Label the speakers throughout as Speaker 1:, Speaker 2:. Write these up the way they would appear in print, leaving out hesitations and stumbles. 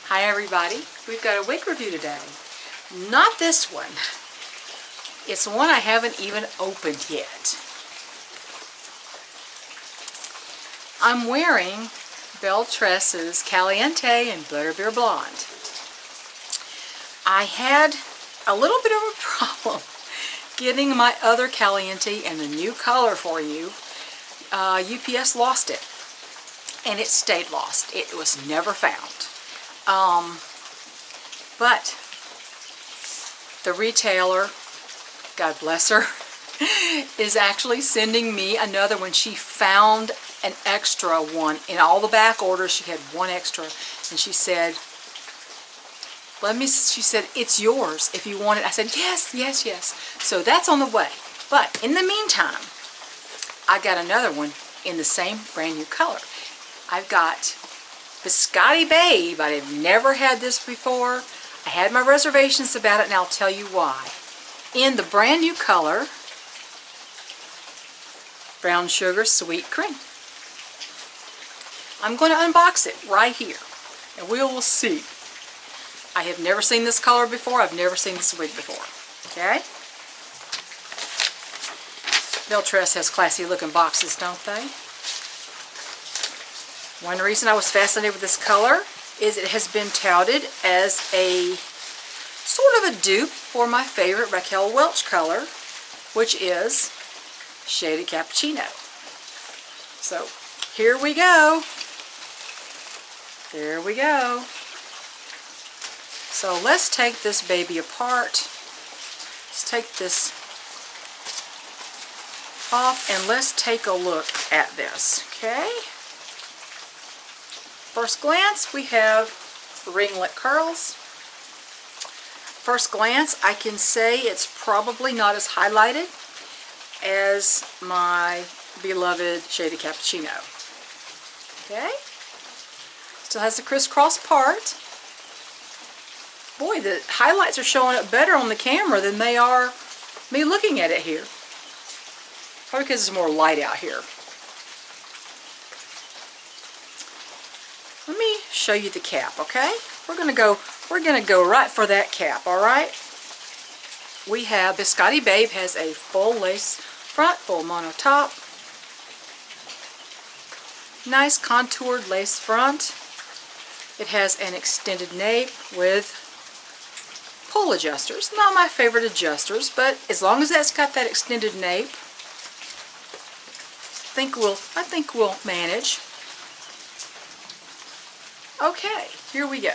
Speaker 1: Hi everybody, we've got a wig review today. Not this one. It's one I haven't even opened yet. I'm wearing Belle Tress's Caliente and Butterbeer Blonde. I had a little bit of a problem getting my other Caliente and the new color for you. UPS lost it, and it stayed lost. It was never found. But the retailer, God bless her, is actually sending me another one. She found an extra one. In all the back orders, she had one extra, and she said, she said, it's yours if you want it. I said, yes, yes, yes. So that's on the way. But in the meantime, I got another one in the same brand new color. I've got Biscotti Babe. I've never had this before. I had my reservations about it, and I'll tell you why. In the brand new color, Brown Sugar Sweet Cream. I'm going to unbox it right here, and we will see. I have never seen this color before. I've never seen this wig before. Okay? Belle Tress has classy looking boxes, don't they? One reason I was fascinated with this color is it has been touted as a sort of a dupe for my favorite Raquel Welch color, which is Shaded Cappuccino. So here we go. There we go. So let's take this baby apart. Let's take this off and let's take a look at this, okay? First glance, we have ringlet curls. First glance, I can say it's probably not as highlighted as my beloved Shaded Cappuccino. Okay? Still has the crisscross part. Boy, the highlights are showing up better on the camera than they are me looking at it here. Probably because it's more light out here. Let me show you the cap, okay? We're gonna go right for that cap, all right? We have Biscotti Babe has a full lace front, full mono top. Nice contoured lace front. It has an extended nape with pull adjusters. Not my favorite adjusters, but as long as that's got that extended nape, I think we'll manage. Okay, here we go.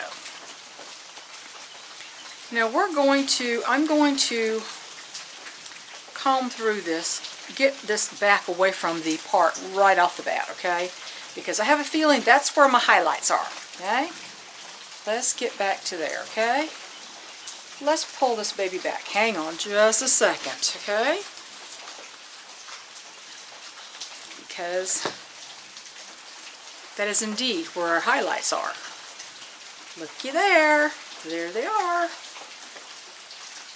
Speaker 1: Now I'm going to comb through this, get this back away from the part right off the bat, okay? Because I have a feeling that's where my highlights are, okay? Let's get back to there, okay? Let's pull this baby back. Hang on just a second, okay? Because that is indeed where our highlights are. Looky there. There they are.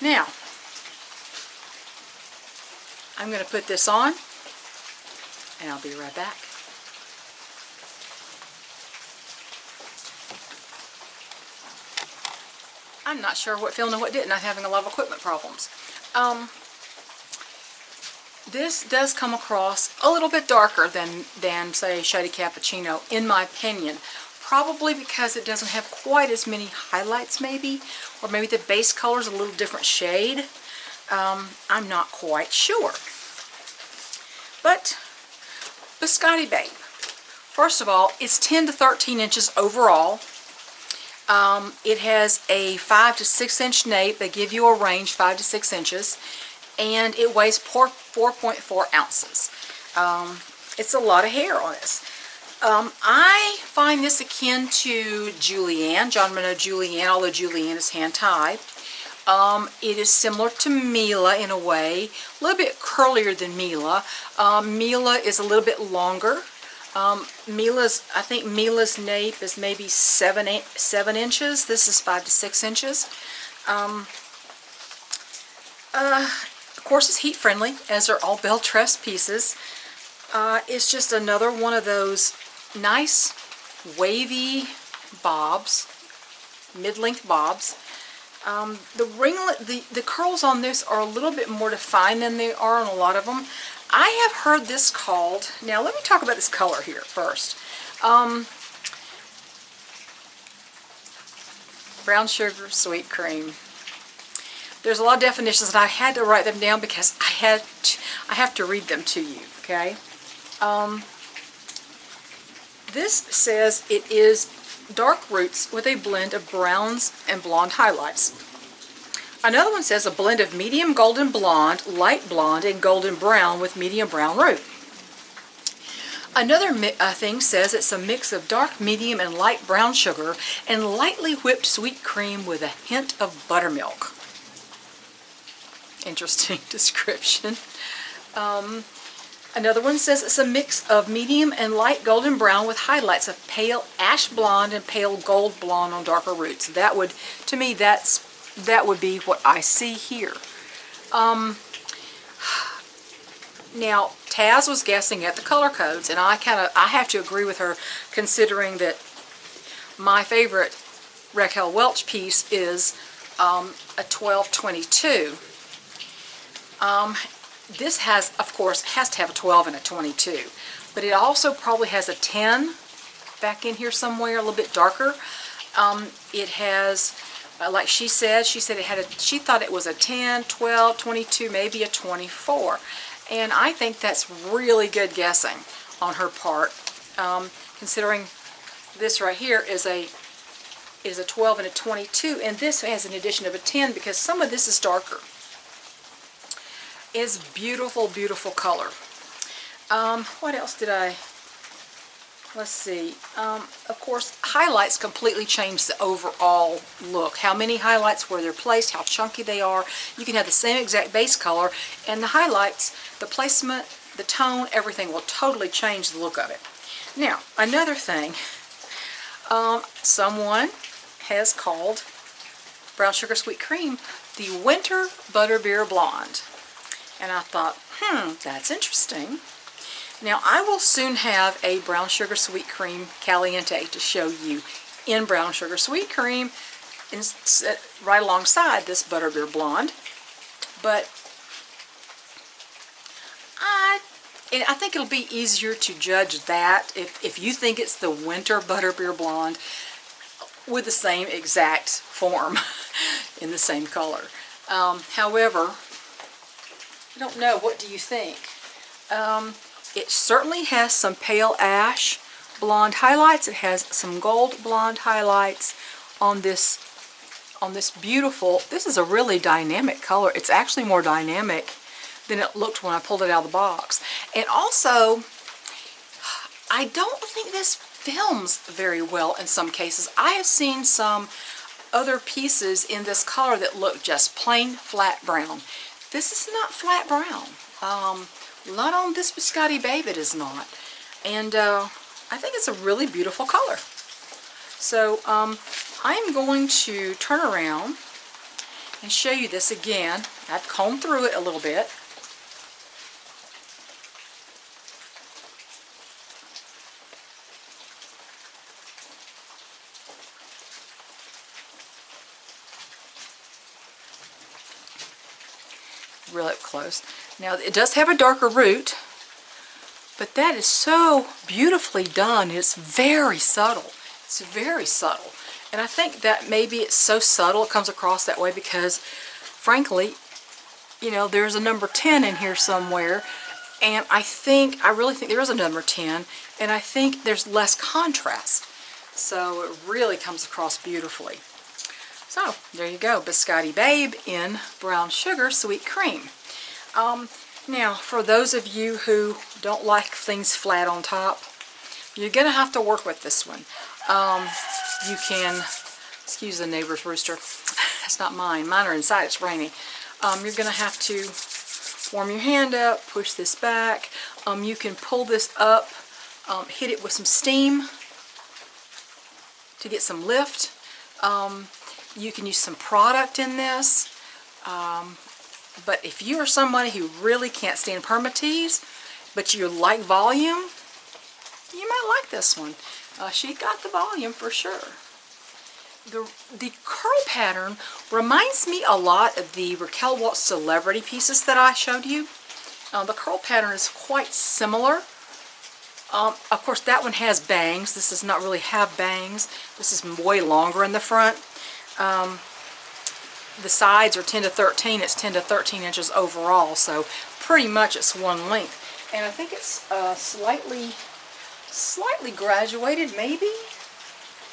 Speaker 1: Now, I'm going to put this on, and I'll be right back. I'm not sure what filmed and what didn't. I'm having a lot of equipment problems. This does come across a little bit darker than say, Shaded Cappuccino, in my opinion. Probably because it doesn't have quite as many highlights, maybe. Or maybe the base color is a little different shade. I'm not quite sure. But, Biscotti Babe. First of all, it's 10 to 13 inches overall. It has a 5 to 6 inch nape. They give you a range, 5 to 6 inches. And it weighs 4.4 ounces. It's a lot of hair on this. I find this akin to Julienne, John Monroe Julienne, although Julienne is hand-tied. It is similar to Mila in a way, a little bit curlier than Mila. Mila is a little bit longer. I think Mila's nape is maybe 7 inches. This is 5 to 6 inches. Of course, it's heat friendly, as are all Belle Tress pieces. It's just another one of those nice wavy bobs mid-length bobs. The ringlet, the curls on this are a little bit more defined than they are on a lot of them. I have heard this called, now let me talk about this color here first. Brown sugar, sweet cream. There's a lot of definitions, and I had to write them down because I have to read them to you, okay? This says it is dark roots with a blend of browns and blonde highlights. Another one says a blend of medium golden blonde, light blonde, and golden brown with medium brown root. Another thing says it's a mix of dark, medium, and light brown sugar and lightly whipped sweet cream with a hint of buttermilk. Interesting description. Another one says it's a mix of medium and light golden brown with highlights of pale ash blonde and pale gold blonde on darker roots. That would, to me, that would be what I see here. Now, Taz was guessing at the color codes, and I have to agree with her, considering that my favorite Raquel Welch piece is a 1222. This has, of course, has to have a 12 and a 22, but it also probably has a 10 back in here somewhere, a little bit darker. It has, like she said it had she thought it was a 10, 12, 22, maybe a 24. And I think that's really good guessing on her part, considering this right here is a 12 and a 22, and this has an addition of a 10 because some of this is darker. It's beautiful, beautiful color. What else did I... Let's see. Of course, highlights completely change the overall look. How many highlights, where they're placed, how chunky they are. You can have the same exact base color, and the highlights, the placement, the tone, everything will totally change the look of it. Now, another thing, someone has called Brown Sugar Sweet Cream the Winter Butterbeer Blonde. And I thought, that's interesting. Now, I will soon have a Brown Sugar Sweet Cream Caliente to show you in Brown Sugar Sweet Cream, right alongside this Butterbeer Blonde. But I think it'll be easier to judge that if you think it's the Winter Butterbeer Blonde with the same exact form in the same color. However, I don't know. What do you think? It certainly has some pale ash blonde highlights. It has some gold blonde highlights on this beautiful, this is a really dynamic color. It's actually more dynamic than it looked when I pulled it out of the box. And also, I don't think this films very well in some cases. I have seen some other pieces in this color that look just plain flat brown. This is not flat brown. Not on this Biscotti Babe, it is not. And I think it's a really beautiful color. So I'm going to turn around and show you this again. I've combed through it a little bit. Real up close. Now, it does have a darker root, but that is so beautifully done. It's very subtle. It's very subtle. And I think that maybe it's so subtle it comes across that way because, frankly, you know, there's a number 10 in here somewhere, and I really think there is a number 10, and I think there's less contrast. So it really comes across beautifully. So, there you go, Biscotti Babe in Brown Sugar Sweet Cream. Now, for those of you who don't like things flat on top, you're going to have to work with this one. You can, excuse the neighbor's rooster, that's not mine. Mine are inside, it's raining. You're going to have to warm your hand up, push this back. You can pull this up, hit it with some steam to get some lift. You can use some product in this, but if you are somebody who really can't stand permatease, but you like volume, you might like this one. She got the volume for sure. the curl pattern reminds me a lot of the Raquel Waltz Celebrity pieces that I showed you. The curl pattern is quite similar. Of course, that one has bangs. This does not really have bangs. This is way longer in the front. The sides are 10 to 13. It's 10 to 13 inches overall, so pretty much it's one length. And I think it's slightly graduated, maybe?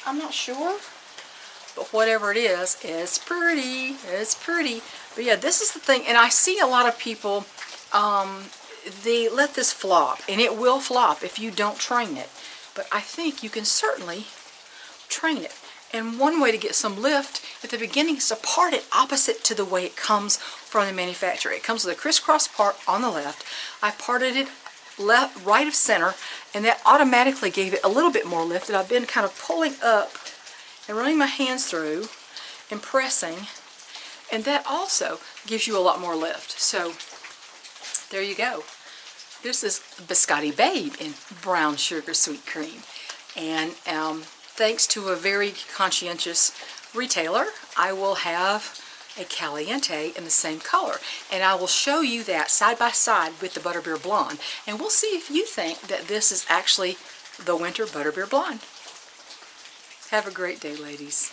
Speaker 1: I'm not sure. But whatever it is, it's pretty. It's pretty. But yeah, this is the thing. And I see a lot of people, they let this flop. And it will flop if you don't train it. But I think you can certainly train it. And one way to get some lift at the beginning is to part it opposite to the way it comes from the manufacturer. It comes with a crisscross part on the left. I parted it left, right of center, and that automatically gave it a little bit more lift that I've been kind of pulling up and running my hands through and pressing, and that also gives you a lot more lift. So there you go. This is Biscotti Babe in brown sugar sweet cream, and thanks to a very conscientious retailer, I will have a Caliente in the same color, and I will show you that side by side with the Butterbeer Blonde, and we'll see if you think that this is actually the winter Butterbeer Blonde. Have a great day, ladies.